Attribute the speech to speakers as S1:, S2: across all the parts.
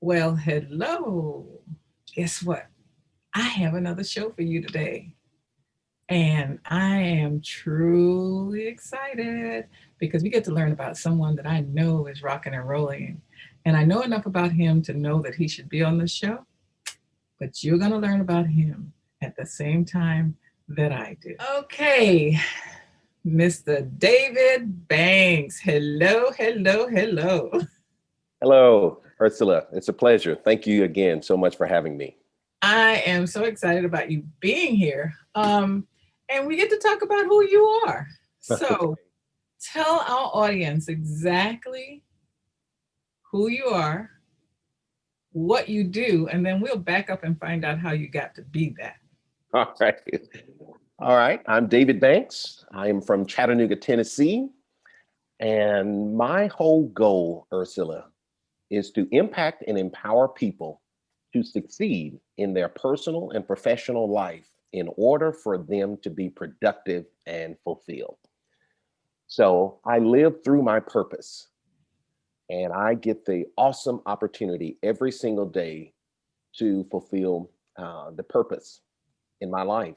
S1: Well, hello. Guess what? I have another show for you today. And I am truly excited because we get to learn about someone that I know is rocking and rolling. And I know enough about him to know that he should be on the show, but you're going to learn about him at the same time that I do. Okay, Mr. David Banks. Hello, hello, hello.
S2: Hello, Ersula. It's a pleasure. Thank you again so much for having me.
S1: I am so excited about you being here. And we get to talk about who you are. So
S2: Okay.
S1: tell our audience exactly who you are, what you do, and then we'll back up and find out how you got to be that.
S2: All right. All right. I'm David Banks. I am from Chattanooga, Tennessee. And my whole goal, Ursula, is to impact and empower people to succeed in their personal and professional life in order for them to be productive and fulfilled. So I live through my purpose, and I get the awesome opportunity every single day to fulfill the purpose in my life.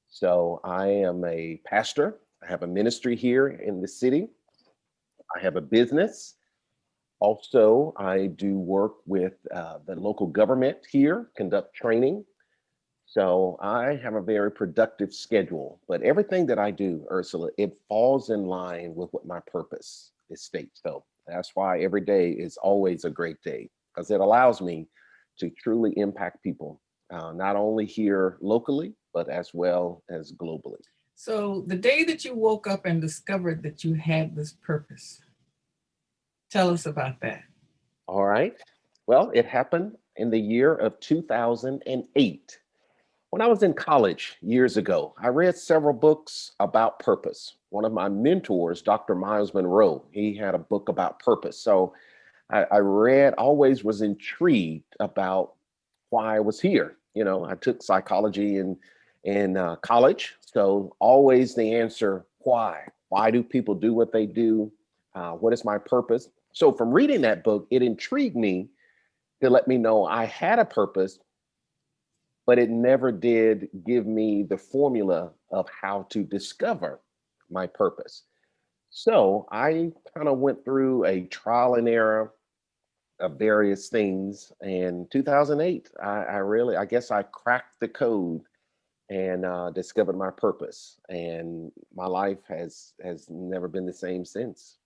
S2: So I am a pastor. I have a ministry here in the city. I have a business. Also, I do work with the local government here, conduct training. So I have a very productive schedule. But everything that I do, Ursula, it falls in line with what my purpose is states. So that's why every day is always a great day because it allows me to truly impact people, not only here locally, but as well as globally.
S1: So the day that you woke up and discovered that you had this purpose, tell us about that.
S2: All right. Well, it happened in the year of 2008. When I was in college years ago, I read several books about purpose. One of my mentors, Dr. Miles Monroe, he had a book about purpose. So I read, always was intrigued about why I was here. You know, I took psychology in college, so always the answer why. Why do people do what they do? What is my purpose? So from reading that book, it intrigued me to let me know I had a purpose, but it never did give me the formula of how to discover my purpose. So I kind of went through a trial and error of various things. And 2008, I really, I guess I cracked the code and discovered my purpose. And my life has never been the same since.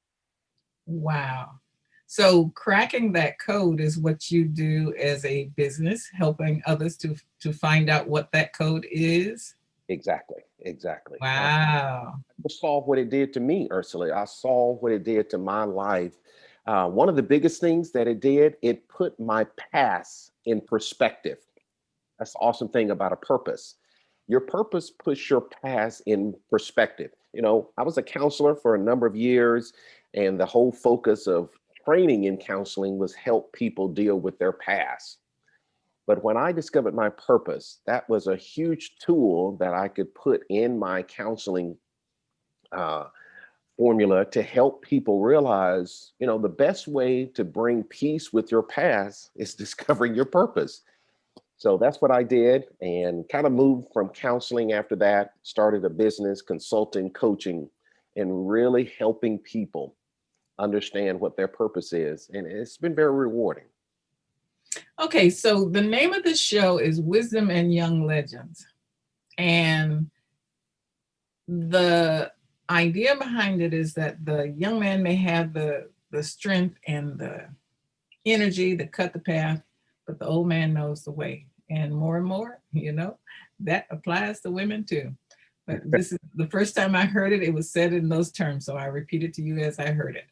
S1: Wow. So cracking that code is what you do as a business, helping others to find out what that code is.
S2: Exactly, exactly.
S1: Wow.
S2: I saw what it did to me, Ursula. I saw what it did to my life. One of the biggest things that it did, it put my past in perspective. That's the awesome thing about a purpose. Your purpose puts your past in perspective. You know, I was a counselor for a number of years, and the whole focus of training in counseling was help people deal with their past. But when I discovered my purpose, that was a huge tool that I could put in my counseling uh, formula to help people realize, you know, the best way to bring peace with your past is discovering your purpose. So that's what I did and kind of moved from counseling after that, started a business, consulting, coaching, and really helping people understand what their purpose is. And it's been very rewarding.
S1: Okay, so the name of the show is Wisdom and Young Legends. And the idea behind it is that the young man may have the strength and the energy to cut the path, but the old man knows the way. And more, that applies to women too. But this is the first time I heard it, it was said in those terms. So I repeat it to you as I heard it.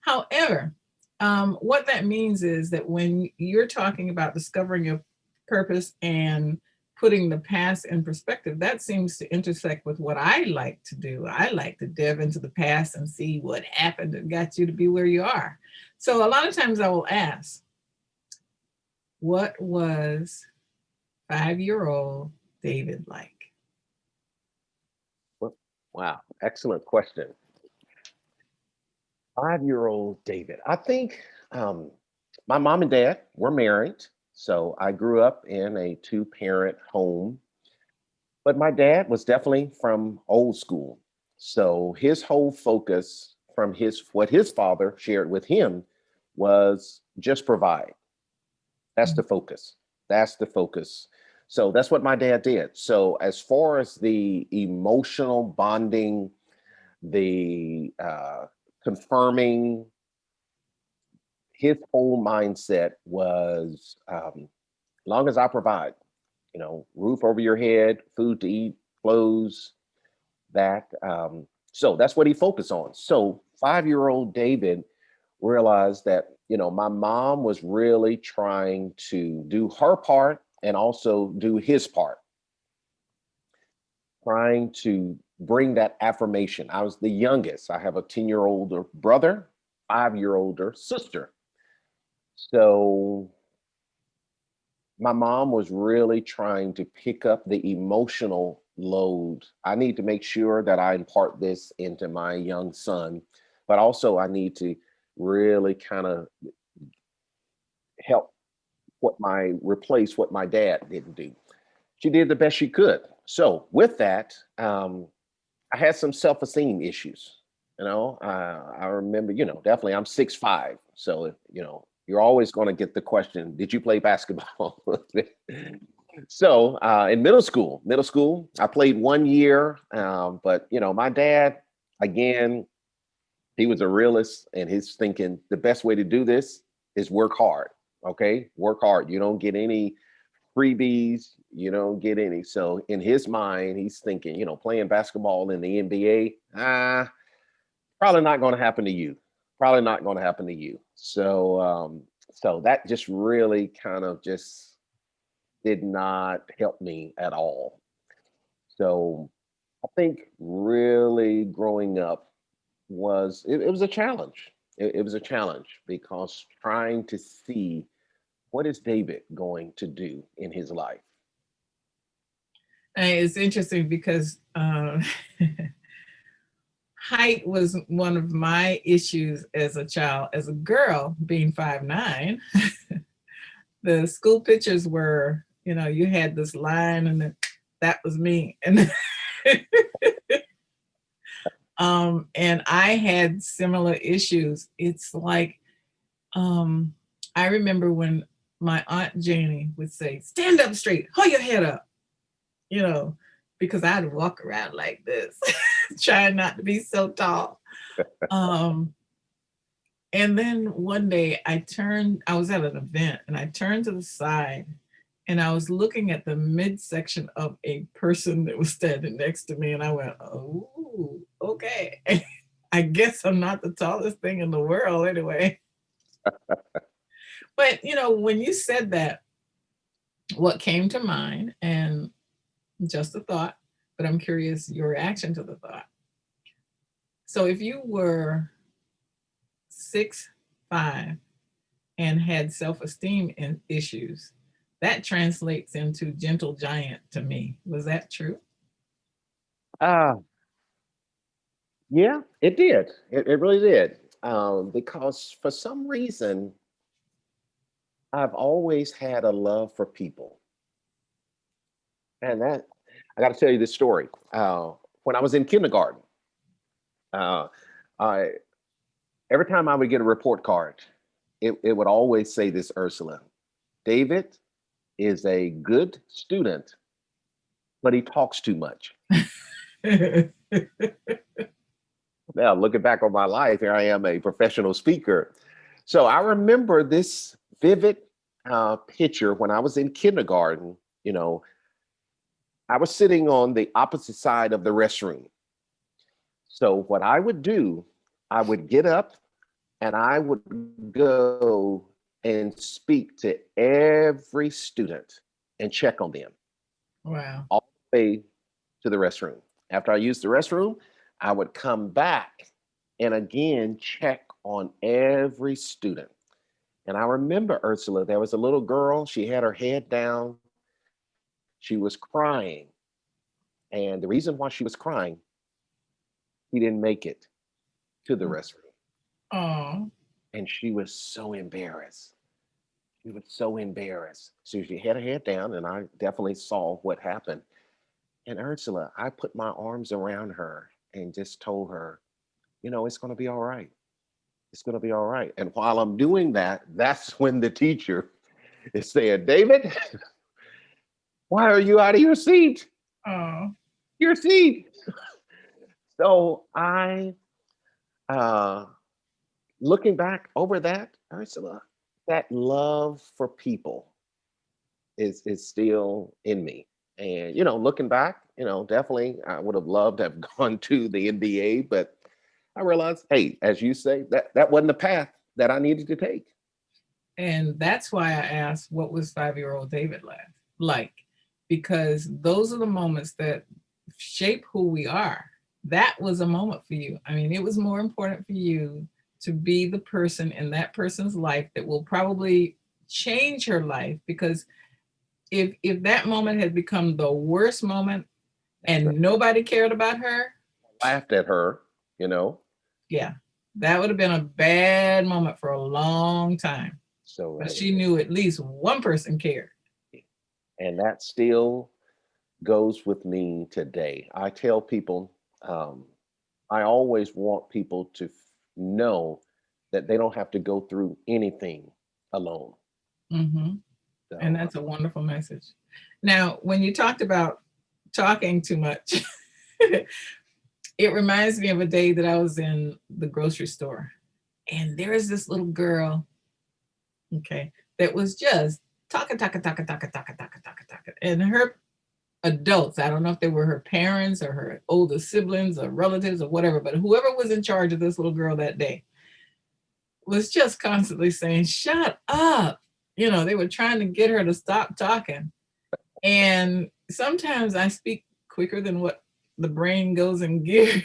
S1: However, what that means is that when you're talking about discovering your purpose and putting the past in perspective, that seems to intersect with what I like to do. I like to delve into the past and see what happened and got you to be where you are. So a lot of times I will ask, what was 5-year-old David like?
S2: Well, wow, excellent question. 5-year-old David. I think um, My mom and dad were married. So I grew up in a two-parent home, but my dad was definitely from old school. So his whole focus from his what his father shared with him was just provide. That's the focus. That's the focus. So that's what my dad did. So as far as the emotional bonding, the confirming, his whole mindset was long as I provide, roof over your head, food to eat, clothes, that. So that's what he focused on. So 5-year-old David realized that, my mom was really trying to do her part and also do his part, trying to bring that affirmation. I was the youngest. I have a 10-year older brother, 5-year older sister. So my mom was really trying to pick up the emotional load. I need to make sure that I impart this into my young son, but also I need to really kind of help replace what my dad didn't do. She did the best she could. So with that, I had some self-esteem issues. I remember, definitely I'm 6'5", so you're always going to get the question, did you play basketball? So in middle school, I played 1 year, but my dad, again, he was a realist, and he's thinking the best way to do this is work hard. Okay, work hard. You don't get any freebies. You don't get any. So in his mind, he's thinking, playing basketball in the NBA, probably not going to happen to you. Probably not going to happen to you. So that just really kind of just did not help me at all. So I think really growing up it was a challenge. It was a challenge because trying to see what is David going to do in his life.
S1: And it's interesting because height was one of my issues as a child. As a girl, being 5'9", the school pictures were, you had this line, and that was me. And and I had similar issues. It's like, I remember when my aunt Janie would say, "Stand up straight, hold your head up," you know, because I'd walk around like this, trying not to be so tall. Um, and then one day I was at an event, and I turned to the side, and I was looking at the midsection of a person that was standing next to me, and I went, "Oh, okay." I guess I'm not the tallest thing in the world anyway. But when you said that, what came to mind, and just a thought, but I'm curious your reaction to the thought. So if you were 6'5" and had self-esteem issues, that translates into gentle giant to me. Was that true?
S2: Uh, yeah, it did. It really did. Because for some reason, I've always had a love for people. And that, I got to tell you this story. When I was in kindergarten, uh, I, every time I would get a report card, it would always say this, Ursula: David is a good student, but he talks too much. Now, looking back on my life, here I am, a professional speaker. So I remember this vivid picture when I was in kindergarten. You know, I was sitting on the opposite side of the restroom. So what I would do, I would get up and I would go and speak to every student and check on them
S1: Wow.
S2: all the way to the restroom. After I used the restroom, I would come back and again check on every student. And I remember, Ursula, there was a little girl, she had her head down, she was crying. And the reason why she was crying, she didn't make it to the restroom.
S1: Oh.
S2: And she was so embarrassed. She was so embarrassed. So she had her head down, and I definitely saw what happened. And Ursula, I put my arms around her and just told her, it's going to be all right. It's going to be all right. And while I'm doing that, that's when the teacher is saying, David, why are you out of your seat?
S1: Oh,
S2: Your seat. So I, uh, looking back over that, Ursula, that love for people is still in me. And looking back, definitely I would have loved to have gone to the NBA, but I realized, hey, as you say, that wasn't the path that I needed to take.
S1: and that's why I asked, what was 5-year-old David like? Because those are the moments that shape who we are. That was a moment for you. I mean, it was more important for you to be the person in that person's life that will probably change her life, because if that moment had become the worst moment
S2: That's right.
S1: and nobody cared about her,
S2: Laughed at her, you know.
S1: yeah, that would have been a bad moment for a long time.
S2: So
S1: But she knew at least one person cared.
S2: and that still goes with me today. I tell people, um, I always want people to know that they don't have to go through anything alone.
S1: Hmm. And
S2: So
S1: that's a wonderful message. Now, when you talked about talking too much, it reminds me of a day that I was in the grocery store, and there is this little girl, okay, that was just talking, talking, talking, talking, talking, talking, talking, talking. And her adults, I don't know if they were her parents or her older siblings or relatives or whatever, but whoever was in charge of this little girl that day was just constantly saying, shut up. They were trying to get her to stop talking. And sometimes I speak quicker than what the brain goes in gear.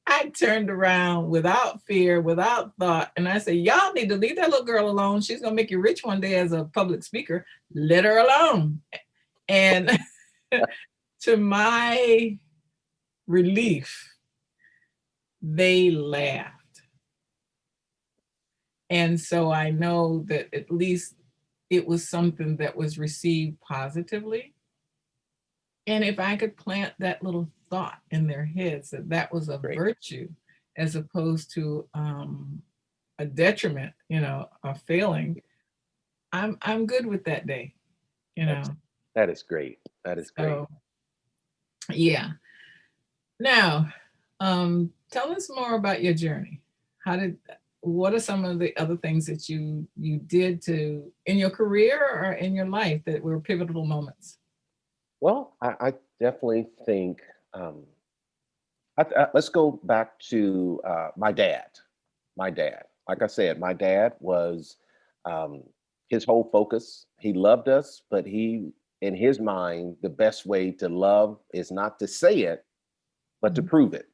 S1: I turned around without fear, without thought, and I said, y'all need to leave that little girl alone. She's going to make you rich one day as a public speaker. Let her alone. And to my relief, they laughed. And so I know that at least it was something that was received positively. And if I could plant that little thought in their heads that that was a
S2: great.
S1: virtue as opposed to a detriment, a failing, I'm good with that day, you
S2: That's
S1: know.
S2: that is great. That is great.
S1: So yeah. Now, tell us more about your journey. How did what are some of the other things that you did to in your career or in your life that were pivotal moments?
S2: Well, I definitely think let's go back to my dad. My dad, like I said, my dad was um, his whole focus. He loved us, but in his mind, the best way to love is not to say it, but to
S1: Mhm.
S2: prove it.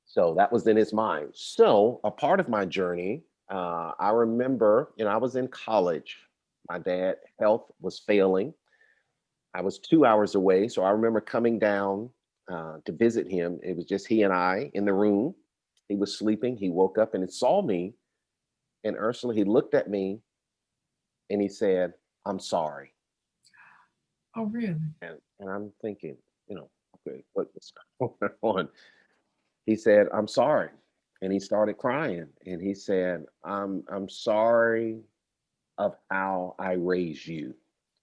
S2: So that was in his mind. So a part of my journey, I remember, I was in college. My dad' health was failing. I was 2 hours away, so I remember coming down to visit him. It was just he and I in the room. He was sleeping. He woke up and he saw me. And Ursula, he looked at me and he said, "I'm sorry."
S1: Oh, really?
S2: And I'm thinking, okay, what's going on? He said, "I'm sorry." And he started crying. And he said, I'm sorry of how I raised you.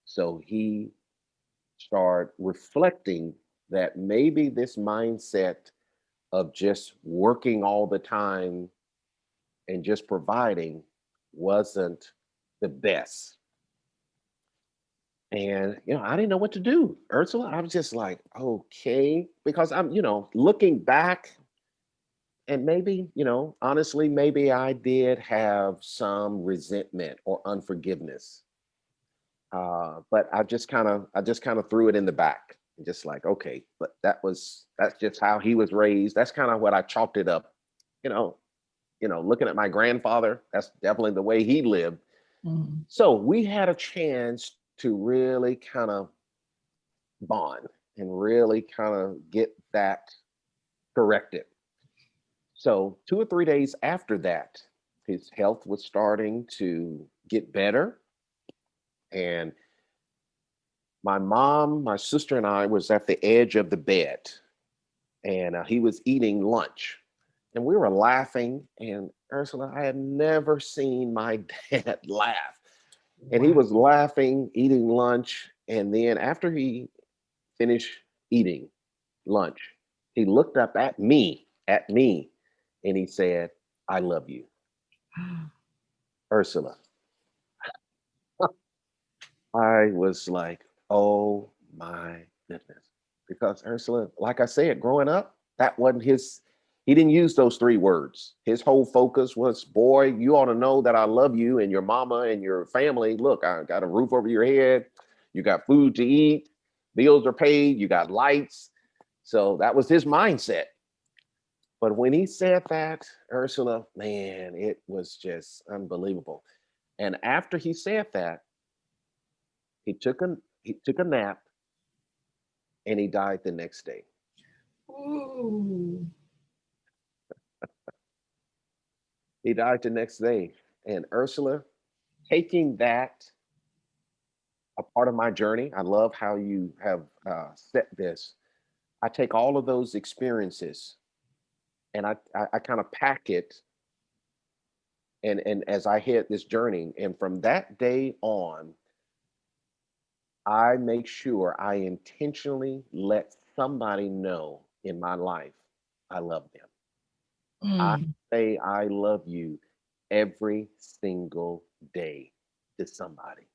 S2: So he started reflecting that maybe this mindset of just working all the time and just providing wasn't the best. And I didn't know what to do. Ursula, I was just like, okay, because I'm, looking back, and maybe, honestly, maybe I did have some resentment or unforgiveness. But I just kind of threw it in the back and just like, okay, but that's just how he was raised. That's kind of what I chalked it up, you know, looking at my grandfather, that's definitely the way he lived.
S1: Mhm.
S2: So we had a chance to really kind of bond and really kind of get that corrected. So 2 or 3 days after that, His health was starting to get better. And my mom, my sister, and I was at the edge of the bed, and he was eating lunch. And we were laughing. And Ursula, I had never seen my dad laugh. And he
S1: Wow.
S2: was laughing, eating lunch. And then after he finished eating lunch, he looked up at me, and he said, I love you, Ursula. I was like, oh my goodness. Because Ursula, like I said, growing up, that wasn't his, he didn't use those three words. His whole focus was, boy, you ought to know that I love you and your mama and your family. Look, I got a roof over your head. You got food to eat. Bills are paid. You got lights. So that was his mindset. But when he said that, Ursula, man, it was just unbelievable. And after he said that, he took a nap and he died the next day.
S1: Ooh.
S2: He died the next day. And Ursula, taking that a part of my journey, I love how you have set this. I take all of those experiences and I kind of pack it, and as I hit this journey, and from that day on, I make sure I intentionally let somebody know in my life I love them. I
S1: Mm.
S2: say I love you every single day to somebody.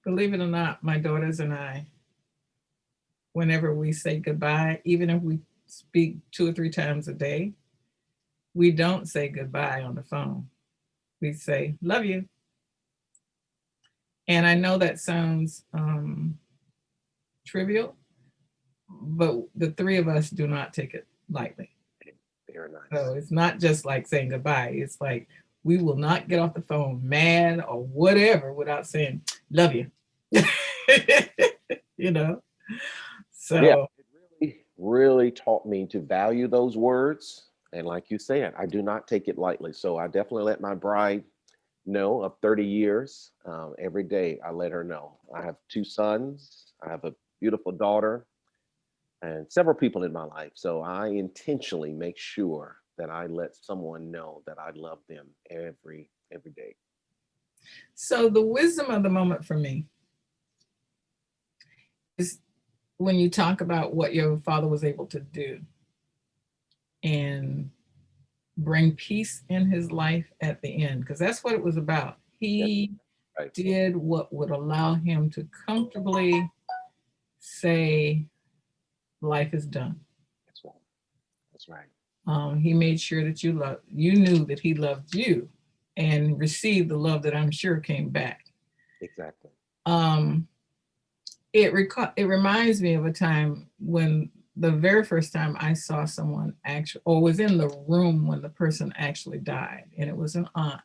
S1: Believe it or not, my daughters and I, whenever we say goodbye, even if we speak 2 or 3 times a day, we don't say goodbye on the phone. We say, love you. And I know that sounds trivial, but the three of us do not take it lightly.
S2: Very nice.
S1: So it's not just like saying goodbye. It's like we will not get off the phone mad or whatever without saying, love you. you know?
S2: Yeah,
S1: So,
S2: it really taught me to value those words. And like you said, I do not take it lightly. So I definitely let my bride know of 30 years. Every day I let her know. I have two sons, I have a beautiful daughter, and several people in my life. So I intentionally make sure that I let someone know that I love them every day.
S1: so the wisdom of the moment for me is when you talk about what your father was able to do and bring peace in his life at the end, because that's what it was about.
S2: Yeah,
S1: He
S2: right.
S1: did what would allow him to comfortably say, life is done.
S2: That's right. That's right.
S1: He made sure that you knew that he loved you and received the love that I'm sure came back.
S2: Exactly.
S1: Um, it reminds me of a time when the very first time I saw someone actually, or was in the room when the person actually died, and it was an aunt.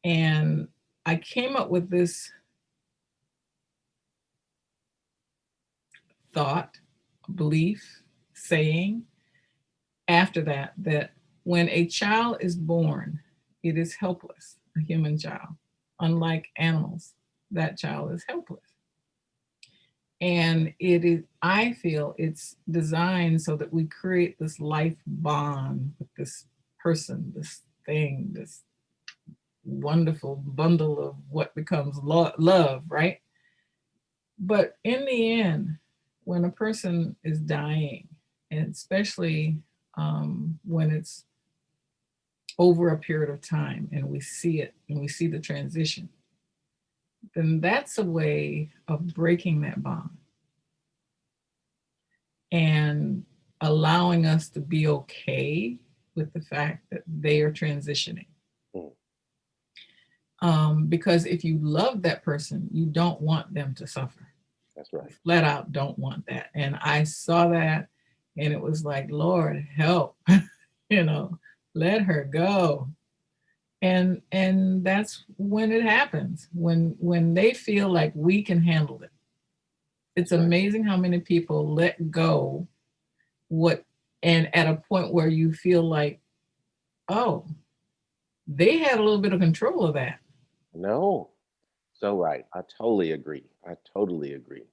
S1: And I came up with this thought, belief, saying after that, that when a child is born, it is helpless, a human child. Unlike animals, that child is helpless. And it is, I feel it's designed so that we create this life bond with this person, this thing, this wonderful bundle of what becomes love, right? But in the end, when a person is dying, and especially when it's over a period of time and we see it and we see the transition, then that's a way of breaking that bond and allowing us to be okay with the fact that they are transitioning.
S2: Mm,
S1: Because if you love that person, you don't want them to suffer.
S2: that's right.
S1: Flat out don't want that. And I saw that and it was like, Lord, help, you know, let her go. And that's when it happens, when they feel like we can handle it. It's
S2: That's right.
S1: amazing how many people let go what, and at a point where you feel like, oh, they had a little bit of control of that,
S2: No, so right. I totally agree. I totally agree.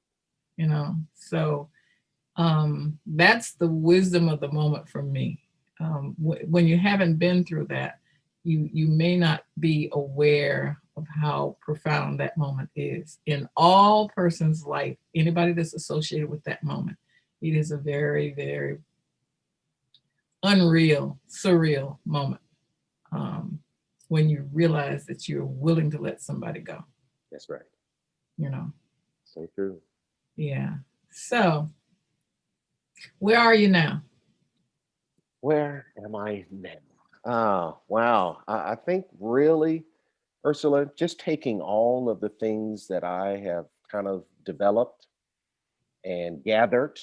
S1: you know. So that's the wisdom of the moment for me. When you haven't been through that, you may not be aware of how profound that moment is in all person's life. Anybody that's associated with that moment, it is a very, very unreal, surreal moment, um, when you realize that you're willing to let somebody go.
S2: That's right.
S1: You know,
S2: So true.
S1: yeah. So where are you now?
S2: Where am I now? Oh, wow. I think really, Ursula, just taking all of the things that I have kind of developed and gathered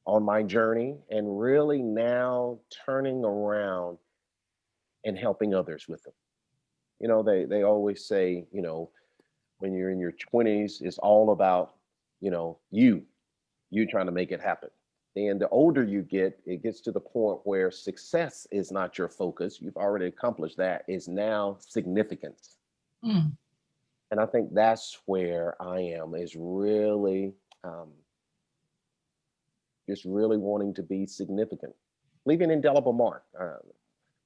S2: on my journey and really now turning around and helping others with them. They always say, when you're in your 20s, it's all about, you trying to make it happen. And the older you get, it gets to the point where success is not your focus. You've already accomplished that. It's now significance.
S1: Mm,
S2: And I think that's where I am, is really um, just really wanting to be significant, leave an indelible mark.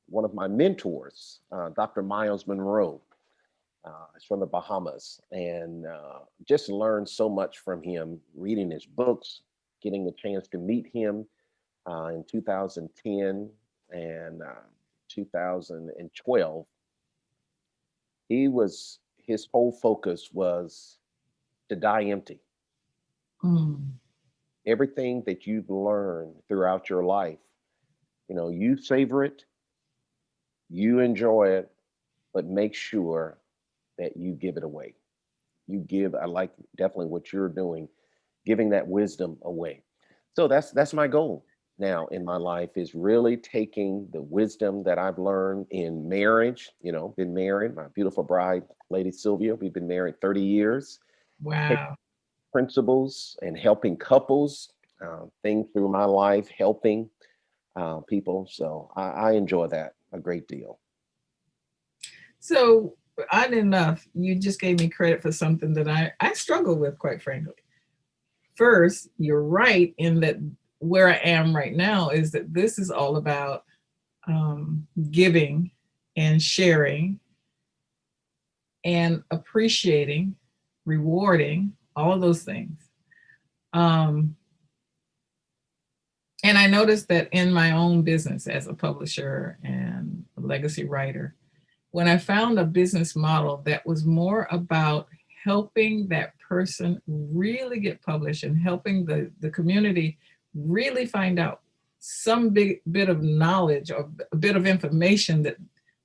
S2: One of my mentors, Dr. Miles Monroe, is from the Bahamas, and just learned so much from him, reading his books, getting the chance to meet him in 2010 and 2012. His whole focus was to die empty.
S1: mm,
S2: Everything that you've learned throughout your life, you savor it, you enjoy it, but make sure that you give it away. I like definitely what you're doing, giving that wisdom away. So that's my goal now in my life, is really taking the wisdom that I've learned in marriage, been married, my beautiful bride, Lady Sylvia, we've been married 30 years, take
S1: wow.
S2: principles and helping couples, things through my life, helping people. So I enjoy that a great deal.
S1: So oddly enough, you just gave me credit for something that I struggle with, quite frankly. First, you're right in that where I am right now is that this is all about giving and sharing and appreciating, rewarding, all of those things. Um, and I noticed that in my own business as a publisher and a legacy writer, when I found a business model that was more about helping that person really get published and helping the community really find out some big bit of knowledge or a bit of information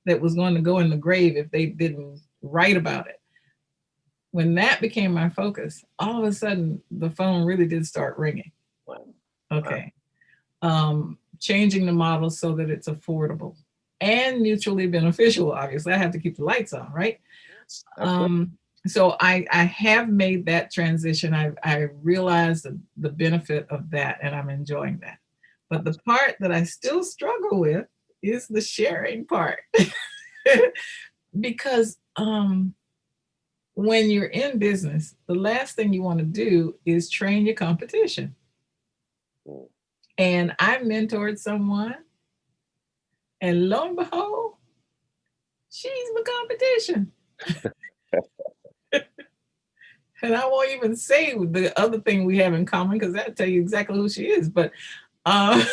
S1: that was going to go in the grave if they didn't write about it. When that became my focus, all of a sudden the phone really did start ringing.
S2: Wow. Wow.
S1: Okay. Changing the model so that it's affordable and mutually beneficial. Obviously, I have to keep the lights on, right?
S2: Yes, absolutely.
S1: So I have made that transition. I realized the benefit of that, and I'm enjoying that. But the part that I still struggle with is the sharing part, because when you're in business, the last thing you want to do is train your competition.
S2: Mm.
S1: And I mentored someone, and lo and behold, she's my competition. And I won't even say the other thing we have in common because that'll tell you exactly who she is. But uh,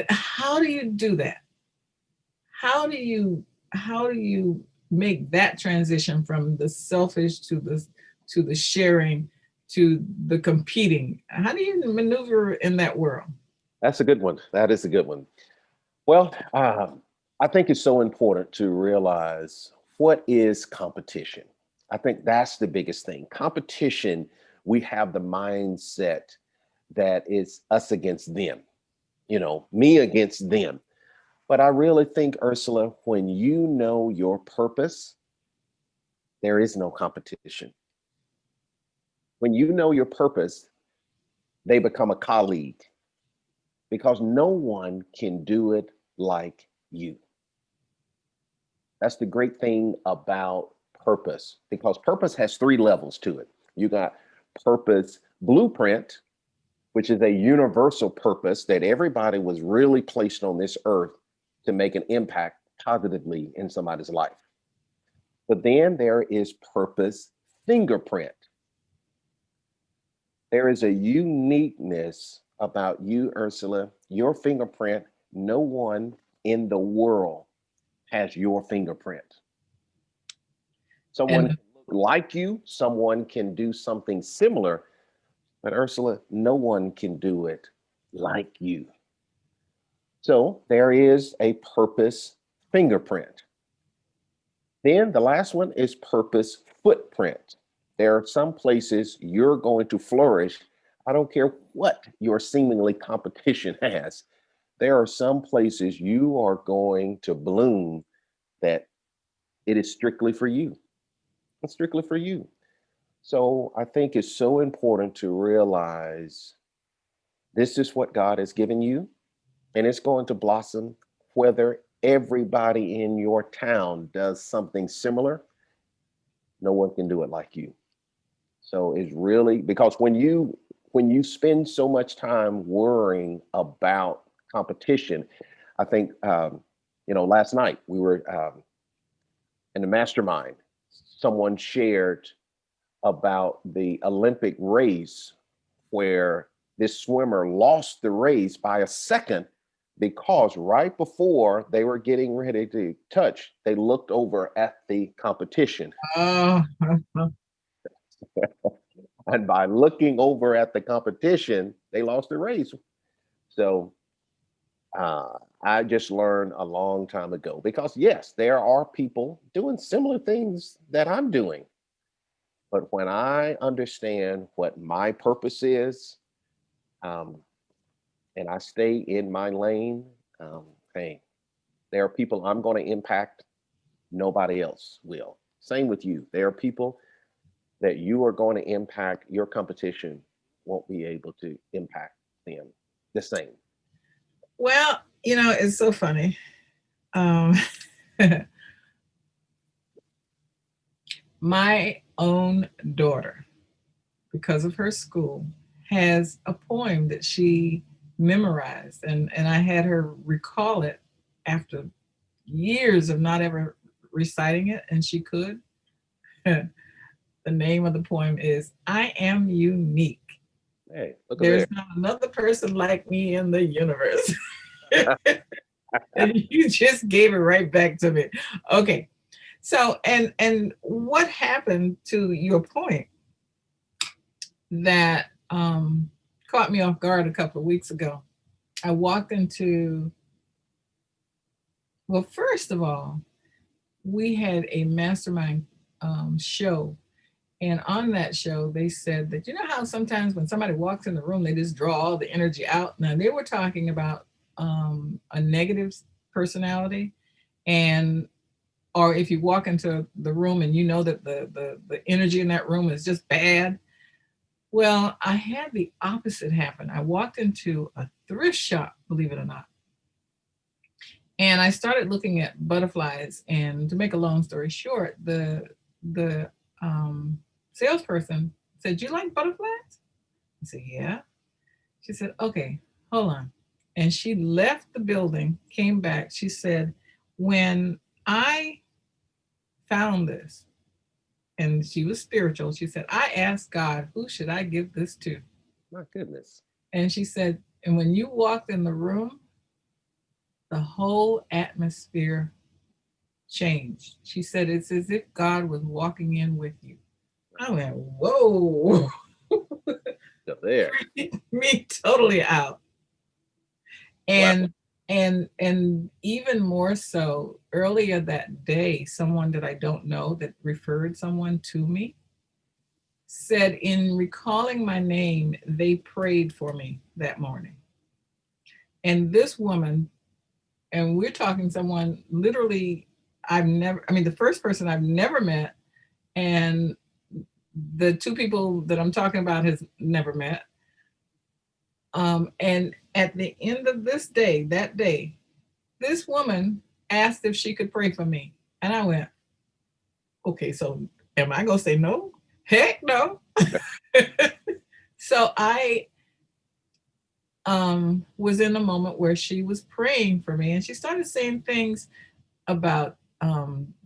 S1: how do you do that? How do you how do you make that transition from the selfish to the sharing to the competing? How do you maneuver in that world?
S2: That's a good one. That is a good one. Well, I think it's so important to realize what is competition. I think that's the biggest thing. Competition, we have the mindset that is us against them, me against them. But I really think, Ursula, when you know your purpose, there is no competition. When you know your purpose, they become a colleague because no one can do it like you. That's the great thing about purpose, because purpose has three levels to it. You got purpose blueprint, which is a universal purpose that everybody was really placed on this earth to make an impact positively in somebody's life. But then there is purpose fingerprint. There is a uniqueness about you, Ersula, your fingerprint. No one in the world has your fingerprint. Someone
S1: And
S2: can look like you, someone can do something similar, but Ersula, no one can do it like you. So there is a purpose fingerprint. Then the last one is purpose footprint. There are some places you're going to flourish. I don't care what your seemingly competition has. There are some places you are going to bloom that it is strictly for you. It's strictly for you. So I think it's so important to realize this is what God has given you, and it's going to blossom whether everybody in your town does something similar. No one can do it like you. So it's really because when you spend so much time worrying about competition, I think last night we were in the mastermind. Someone shared about the Olympic race where this swimmer lost the race by a second because right before they were getting ready to touch, they looked over at the competition.
S1: oh,
S2: And by looking over at the competition, they lost the race. So I just learned a long time ago because, yes, there are people doing similar things that I'm doing. But when I understand what my purpose is, um, and I stay in my lane, hey, there are people I'm going to impact, nobody else will. Same with you. There are people that you are going to impact, your competition won't be able to impact them the same.
S1: well, it's so funny. Um, my own daughter, because of her school, has a poem that she memorized, and I had her recall it after years of not ever reciting it, and she could. The name of the poem is "I Am Unique.
S2: Hey, look at
S1: There's
S2: there.
S1: not another person like me in the universe." And you just gave it right back to me. Okay. So, and what happened to your point that caught me off guard a couple of weeks ago? I walked into, well, first of all, we had a mastermind show. And on that show, they said that, you know how sometimes when somebody walks in the room, they just draw all the energy out. Now, they were talking about a negative personality. And or if you walk into the room and you know that the energy in that room is just bad. Well, I had the opposite happen. I walked into a thrift shop, believe it or not, and I started looking at butterflies. And to make a long story short, the salesperson said, "You like butterflies?" I said, "Yeah." She said, "Okay, hold on." And she left the building, came back. She said, "When I found this," and she was spiritual. She said, "I asked God, who should I give this to?"
S2: My goodness.
S1: And she said, "And when you walked in the room, the whole atmosphere changed." She said, "It's as if God was walking in with you." I went, "Whoa."
S2: Up there.
S1: Freaked me totally out.
S2: Wow.
S1: And even more so, earlier that day, someone that I don't know that referred someone to me said, in recalling my name, they prayed for me that morning. And this woman, and we're talking someone literally I've never, I mean, the first person I've never met, and the two people that I'm talking about has never met. And at the end of this day, that day, this woman asked if she could pray for me. And I went, okay, so am I going to say no? Heck no. So I was in a moment where she was praying for me, and she started saying things about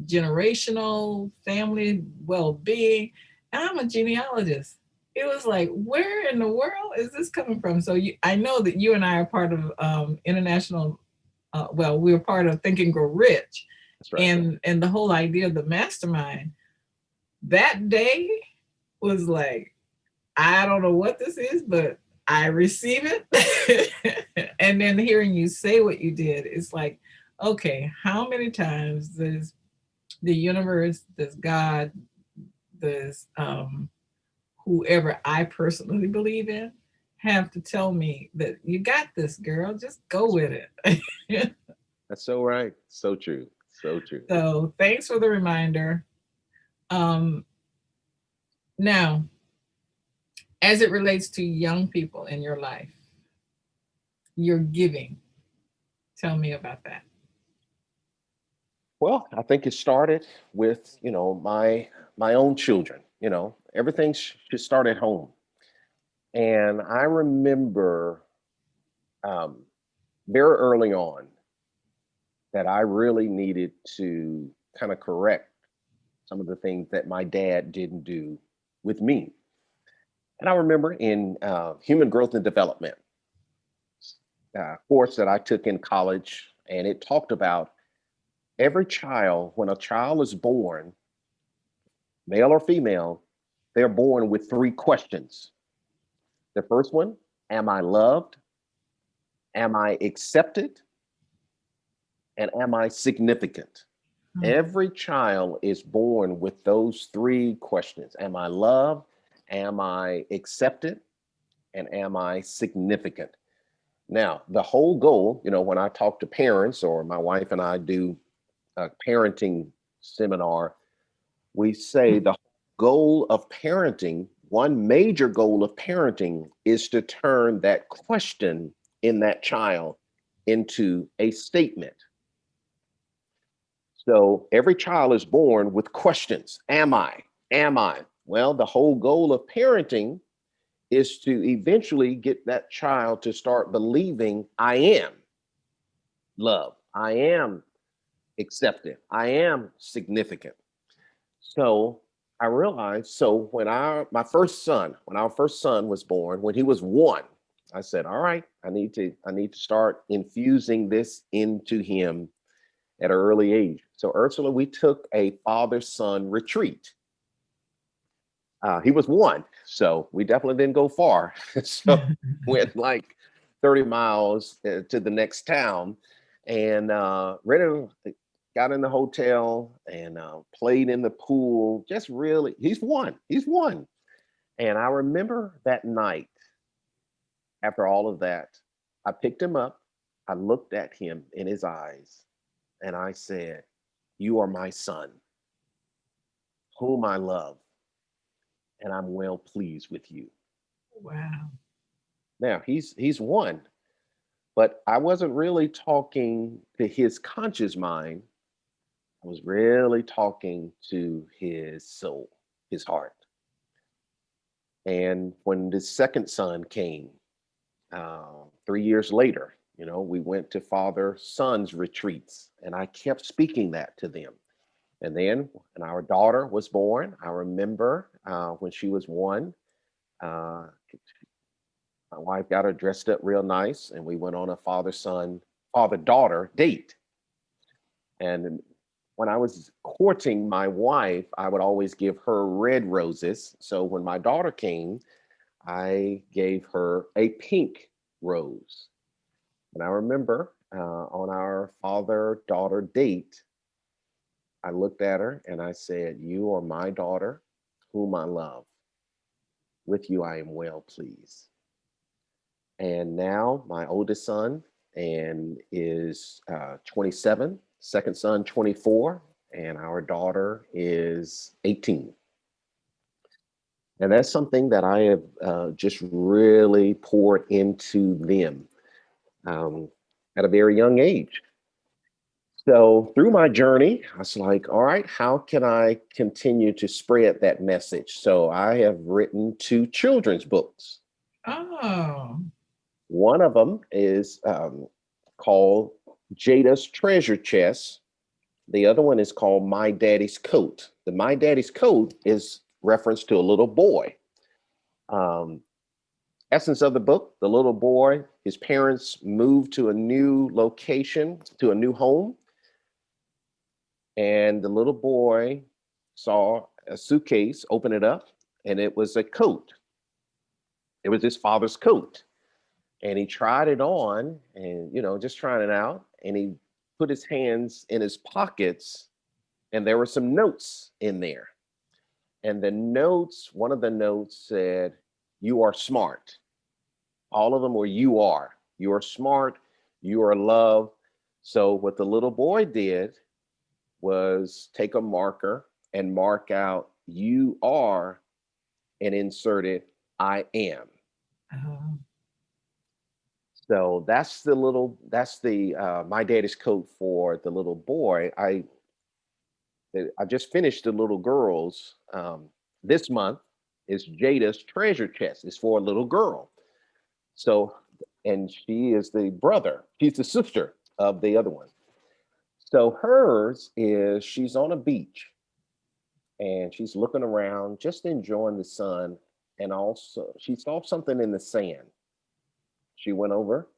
S1: generational family well-being. And I'm a genealogist. It was like, where in the world is this coming from? So I know that you and I are part of international. Well, we were part of Think and Grow Rich,
S2: That's right.
S1: and the whole idea of the mastermind. That day was like, I don't know what this is, but I receive it. And then hearing you say what you did, it's like, okay, how many times does the universe, does God, does whoever I personally believe in have to tell me that you got this, girl, just go with it.
S2: That's so right. So true. So true.
S1: So thanks for the reminder. Um, Now, as it relates to young people in your life, your giving, tell me about that.
S2: Well, I think it started with, my own children. Everything should start at home. And I remember um, very early on that I really needed to kind of correct some of the things that my dad didn't do with me. And I remember in human growth and development course that I took in college, and it talked about every child, when a child is born, male or female, they're born with three questions. The first one, am I loved? Am I accepted? And am I significant?
S1: Hmm.
S2: Every child is born with those three questions. Am I loved? Am I accepted? And am I significant? Now, the whole goal, when I talk to parents, or my wife and I do a parenting seminar, we say the goal of parenting, one major goal of parenting, is to turn that question in that child into a statement. So every child is born with questions. Am I? Am I? Well, the whole goal of parenting is to eventually get that child to start believing I am loved, I am accepted, I am significant. So I realized, so when our first son was born, when he was one, I said, all right, I need to start infusing this into him at an early age. So Ursula, we took a father-son retreat. He was one, so we definitely didn't go far. So went like 30 miles to the next town, and got in the hotel and played in the pool. Just really, he's one. And I remember that night, after all of that, I picked him up, I looked at him in his eyes, and I said, you are my son, whom I love, and I'm well pleased with you.
S1: Wow.
S2: Now he's one, but I wasn't really talking to his conscious mind. I was really talking to his soul, his heart. And when the second son came, 3 years later, we went to father sons retreats, and I kept speaking that to them. And then when our daughter was born, I remember when she was one, uh, my wife got her dressed up real nice, and we went on a father daughter date. And when I was courting my wife, I would always give her red roses. So when my daughter came, I gave her a pink rose. And I remember on our father daughter date, I looked at her and I said, you are my daughter, whom I love. With you, I am well pleased. And now my oldest son and is 27, second son 24, and our daughter is 18. And that's something that I have just really poured into them um, at a very young age. So through my journey, I was like, all right, how can I continue to spread that message? So I have written two children's books.
S1: Oh,
S2: One of them is called Jada's Treasure Chest. The other one is called My Daddy's Coat. The My Daddy's Coat is reference to a little boy. Um, Essence of the book, the little boy, his parents moved to a new location, to a new home, and the little boy saw a suitcase, open it up, and it was a coat. It was his father's coat. And he tried it on and, just trying it out. And he put his hands in his pockets, and there were some notes in there. And the notes, one of the notes said, "You are smart." All of them were you are smart, you are loved. So what the little boy did was take a marker and mark out "you are" and inserted "I am."
S1: oh,
S2: So that's the My Daddy's Coat for the little boy. I just finished the little girls this month. Is Jada's Treasure Chest. It's for a little girl. So, and she is the brother. She's the sister of the other one. So hers is she's on a beach and she's looking around, just enjoying the sun. And also, she saw something in the sand. She went over,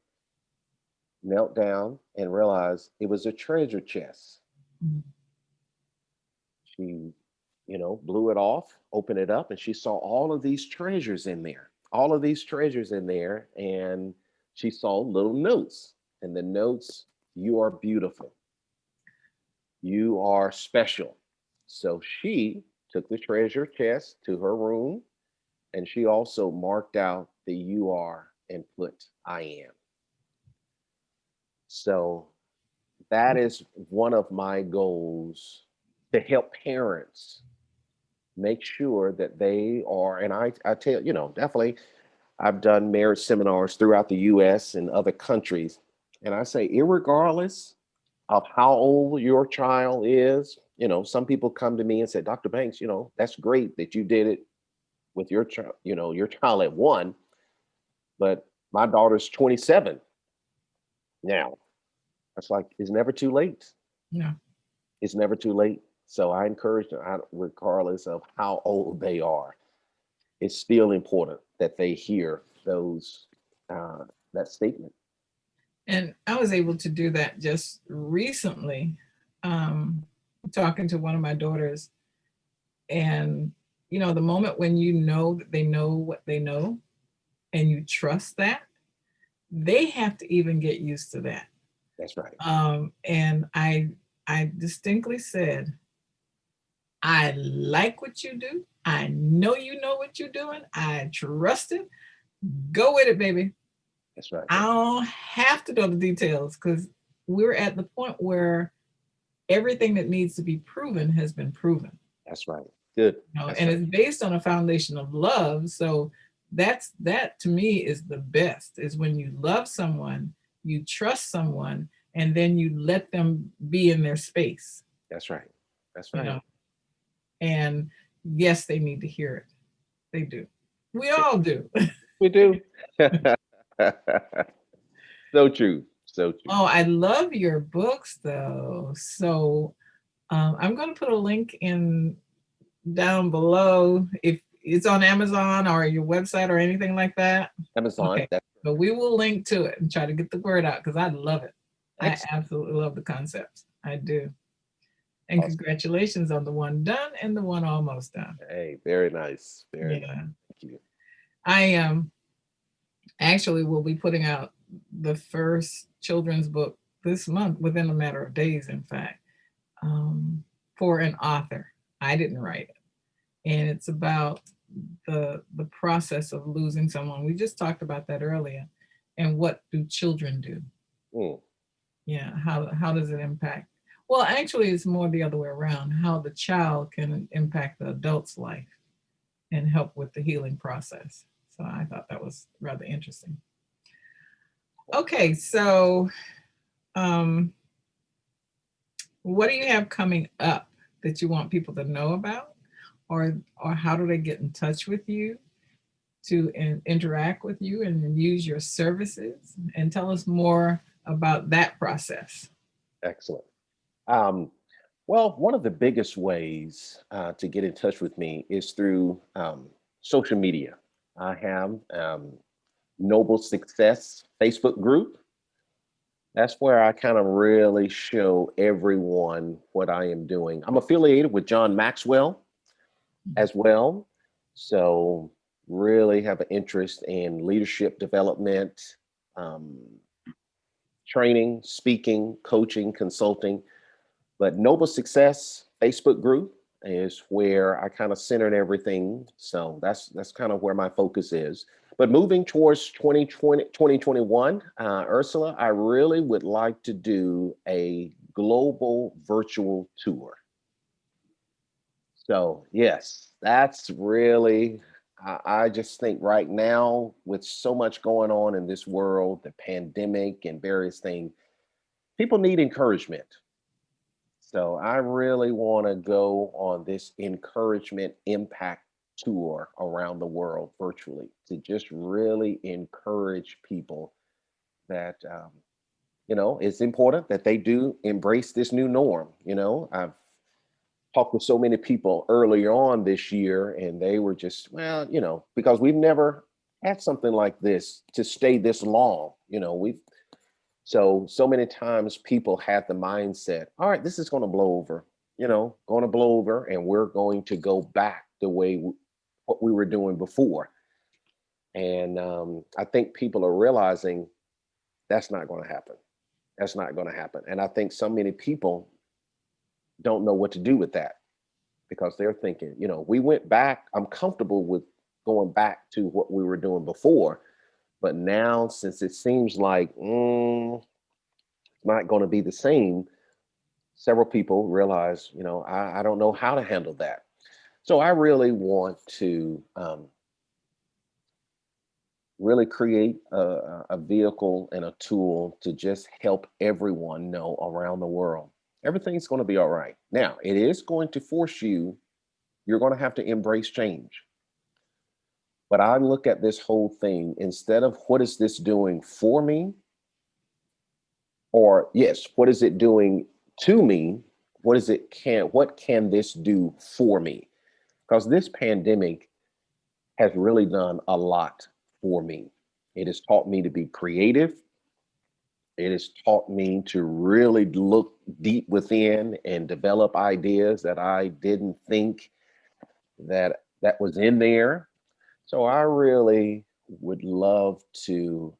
S2: knelt down, and realized it was a treasure chest.
S1: mm,
S2: She, blew it off, opened it up, and she saw all of these treasures in there. All of these treasures in there, and she saw little notes. And the notes, "You are beautiful. You are special." So she took the treasure chest to her room, and she also marked out the "you are" and put "I am." So that is one of my goals, to help parents make sure that they are, and I tell, definitely I've done marriage seminars throughout the US and other countries. And I say, irregardless of how old your child is, some people come to me and say, "Dr. Banks, that's great that you did it with your child, your child at 1, but my daughter's 27 now." It's like, it's never too late.
S1: no.
S2: It's never too late. So I encourage them, regardless of how old they are, it's still important that they hear uh, that statement.
S1: And I was able to do that just recently, um, talking to one of my daughters. And, the moment when you know that they know what they know and you trust that, they have to even get used to that.
S2: That's right.
S1: And I distinctly said, "I like what you do. I know you know what you're doing. I trust it. Go with it, baby.
S2: That's right.
S1: I don't have to know the details because we're at the point where everything that needs to be proven has been proven.
S2: That's right. Good. That's
S1: And
S2: right.
S1: it's based on a foundation of love. So that to me is the best, is when you love someone, you trust someone, and then you let them be in their space,
S2: That's right. That's
S1: you
S2: right.
S1: know. And yes, they need to hear it. They do. We all do.
S2: We do. So true. So true.
S1: Oh, I love your books though. So I'm going to put a link in down below if it's on Amazon or your website or anything like that.
S2: Amazon.
S1: Okay. But we will link to it and try to get the word out because I love it. I
S2: Excellent.
S1: absolutely love the concept. I do. And
S2: Awesome.
S1: congratulations on the one done and the one almost done.
S2: Hey, very nice. Very nice.
S1: Yeah.
S2: Thank you.
S1: I actually will be putting out the first children's book this month, within a matter of days, in fact, for an author. I didn't write it. And it's about the process of losing someone. We just talked about that earlier. And what do children do?
S2: Mm,
S1: Yeah, how does it impact? Well, actually, it's more the other way around. How the child can impact the adult's life and help with the healing process. So I thought that was rather interesting. Okay, so um, what do you have coming up that you want people to know about, or how do they get in touch with you to interact with you and use your services? And tell us more about that process.
S2: Excellent. Um, well, one of the biggest ways to get in touch with me is through social media. I have Noble Success Facebook group. That's where I kind of really show everyone what I am doing. I'm affiliated with John Maxwell as well. So, really have an interest in leadership development, um, training, speaking, coaching, consulting. But Noble Success Facebook group is where I kind of centered everything. So that's kind of where my focus is. But moving towards 2021, Ursula, I really would like to do a global virtual tour. So yes, that's really, I just think right now with so much going on in this world, the pandemic and various things, people need encouragement. So I really want to go on this encouragement impact tour around the world virtually to just really encourage people that it's important that they do embrace this new norm. I've talked with so many people earlier on this year, and they were just, well, because we've never had something like this to stay this long. We've so many times people had the mindset, all right, this is going to blow over, going to blow over, and we're going to go back the way what we were doing before. And I think people are realizing that's not going to happen. That's not going to happen. And I think so many people don't know what to do with that because they're thinking, we went back. I'm comfortable with going back to what we were doing before. But now, since it seems like not going to be the same, several people realize, I don't know how to handle that. So I really want to really create a vehicle and a tool to just help everyone know around the world everything's going to be all right. Now, it is going to force you, you're going to have to embrace change. But I look at this whole thing instead of what is this doing for me? Or yes, what is it doing to me? What can this do for me? Because this pandemic has really done a lot for me. It has taught me to be creative. It has taught me to really look deep within and develop ideas that I didn't think that was in there. So I really would love to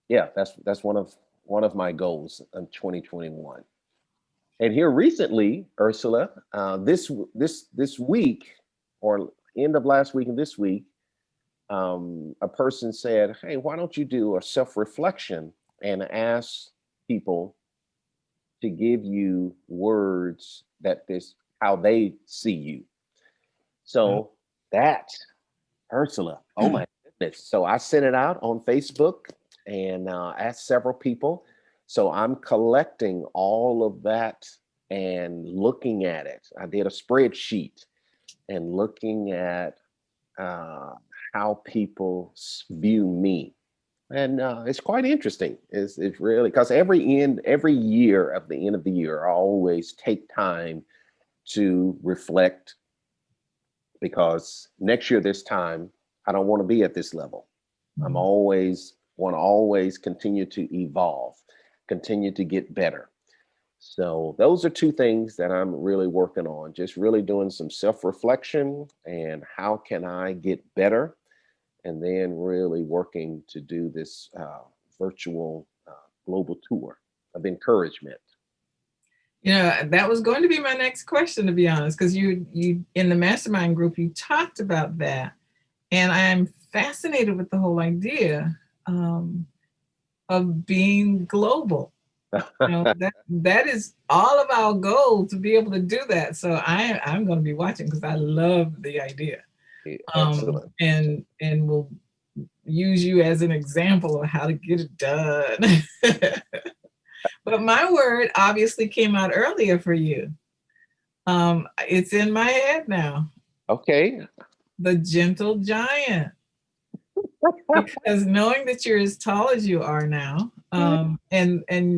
S2: yeah, that's one of my goals in 2021. And here recently, Ursula, this week or end of last week and this week, a person said, "Hey, why don't you do a self-reflection and ask people to give you words that this how they see you?" So that Ursula, oh my goodness! So I sent it out on Facebook and asked several people. So I'm collecting all of that and looking at it. I did a spreadsheet and looking at uh, how people view me. And it's quite interesting. It's really because every year at the end of the year, I always take time to reflect because next year this time I don't want to be at this level. I'm always want to always continue to evolve, continue to get better. So those are two things that I'm really working on, just really doing some self-reflection and how can I get better, and then really working to do this virtual global tour of encouragement.
S1: That was going to be my next question, to be honest, because you in the mastermind group you talked about that, and I'm fascinated with the whole idea of being global. That is all of our goal to be able to do that. So I'm going to be watching because I love the idea,
S2: Excellent.
S1: and will use you as an example of how to get it done. But my word obviously came out earlier for you. It's in my head now.
S2: Okay.
S1: The gentle giant. Because knowing that you're as tall as you are now, and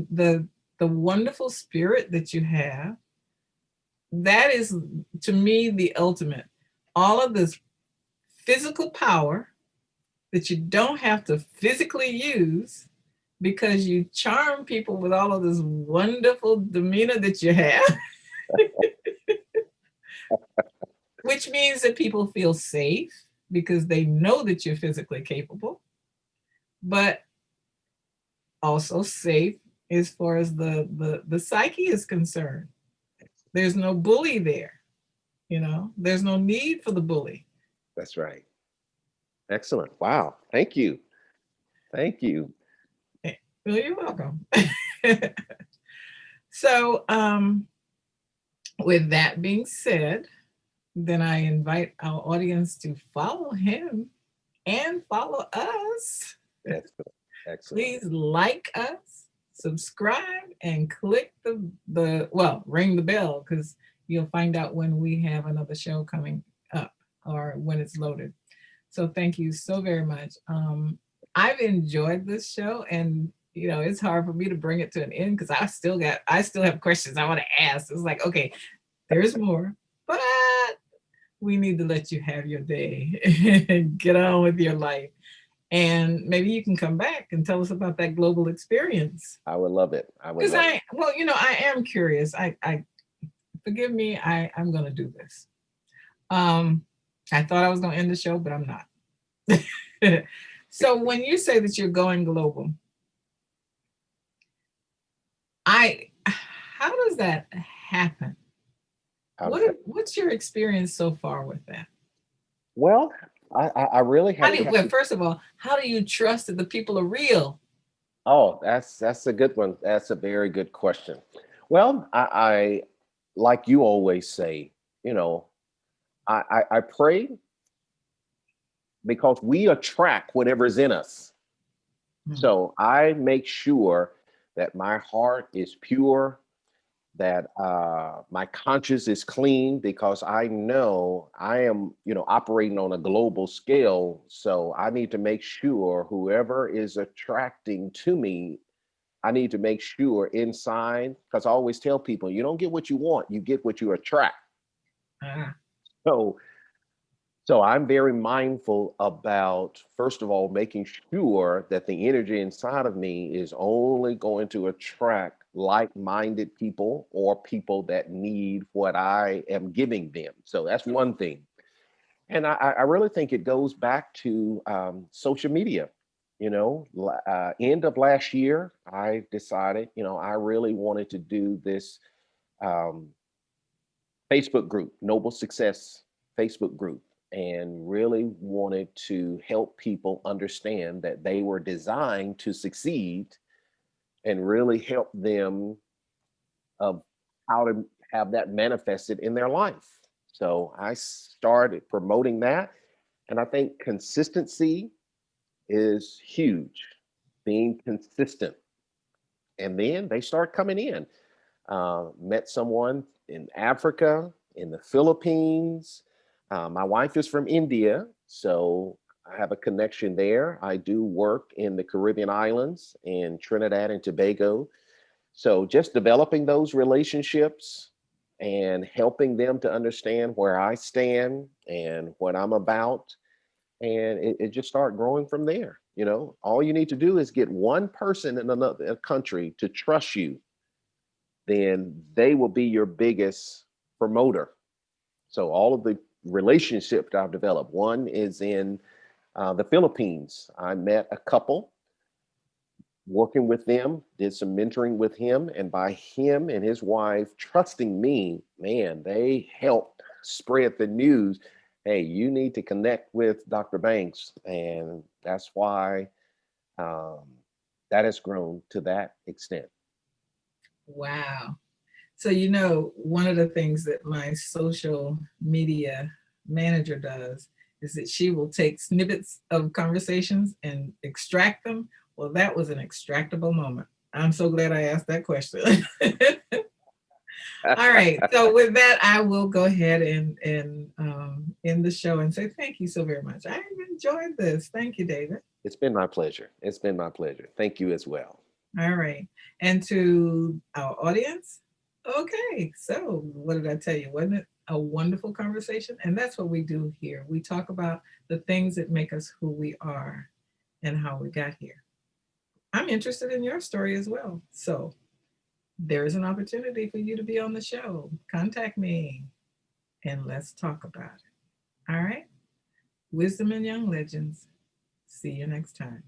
S1: the wonderful spirit that you have, that is to me the ultimate. All of this physical power that you don't have to physically use because you charm people with all of this wonderful demeanor that you have, which means that people feel safe because they know that you're physically capable, but also safe as far as the psyche is concerned. There's no bully there, you know. There's no need for the bully.
S2: That's right. Excellent. Wow. Thank you. Thank you.
S1: Well, you're welcome. So, with that being said, then I invite our audience to follow him and follow us.
S2: Excellent. Excellent.
S1: Please like us, subscribe, and click the well, ring the bell because you'll find out when we have another show coming up or when it's loaded. So thank you so very much. I've enjoyed this show, and you know it's hard for me to bring it to an end because I still have questions I want to ask. It's like, okay, there's more, but we need to let you have your day and get on with your life. And maybe you can come back and tell us about that global experience.
S2: I would love it. I would
S1: Because
S2: love it.
S1: well, you know, I am curious. I forgive me. I'm going to do this. Um, I thought I was going to end the show, but I'm not. So when you say that you're going global, how does that happen? What's your experience so far with that?
S2: Well, I really haven't.
S1: Well, first of all, how do you trust that the people are real?
S2: Oh, that's a good one. That's a very good question. Well, I like you always say, you know, I pray because we attract whatever's in us.
S1: Hmm.
S2: So I make sure that my heart is pure, that my conscience is clean, because I know I am, operating on a global scale. So I need to make sure whoever is attracting to me, I need to make sure inside, because I always tell people, you don't get what you want, you get what you attract.
S1: Ah,
S2: So so I'm very mindful about, first of all, making sure that the energy inside of me is only going to attract like-minded people or people that need what I am giving them. So that's one thing. And I really think it goes back to social media. End of last year, I decided, I really wanted to do this um, Facebook group, Noble Success Facebook group, and really wanted to help people understand that they were designed to succeed and really help them of how to have that manifested in their life. So I started promoting that. And I think consistency is huge, being consistent. And then they start coming in. Met someone in Africa, in the Philippines. My wife is from India, so I have a connection there. I do work in the Caribbean islands in Trinidad and Tobago. So just developing those relationships and helping them to understand where I stand and what I'm about. And it just started growing from there. All you need to do is get one person in another country to trust you, then they will be your biggest promoter. So all of the relationships I've developed, one is in the Philippines. I met a couple, working with them, did some mentoring with him, and by him and his wife trusting me, man, they helped spread the news. Hey, you need to connect with Dr. Banks, and that's why um, that has grown to that extent.
S1: wow. So, you know, one of the things that my social media manager does is that she will take snippets of conversations and extract them. Well, that was an extractable moment. I'm so glad I asked that question. All right. So with that, I will go ahead and end the show and say thank you so very much. I enjoyed this. Thank you, David.
S2: It's been my pleasure. It's been my pleasure. Thank you as well.
S1: All right. And to our audience, okay. So what did I tell you? Wasn't it a wonderful conversation? And that's what we do here. We talk about the things that make us who we are and how we got here. I'm interested in your story as well. So there is an opportunity for you to be on the show. Contact me and let's talk about it. All right. Wisdom and Young Legends. See you next time.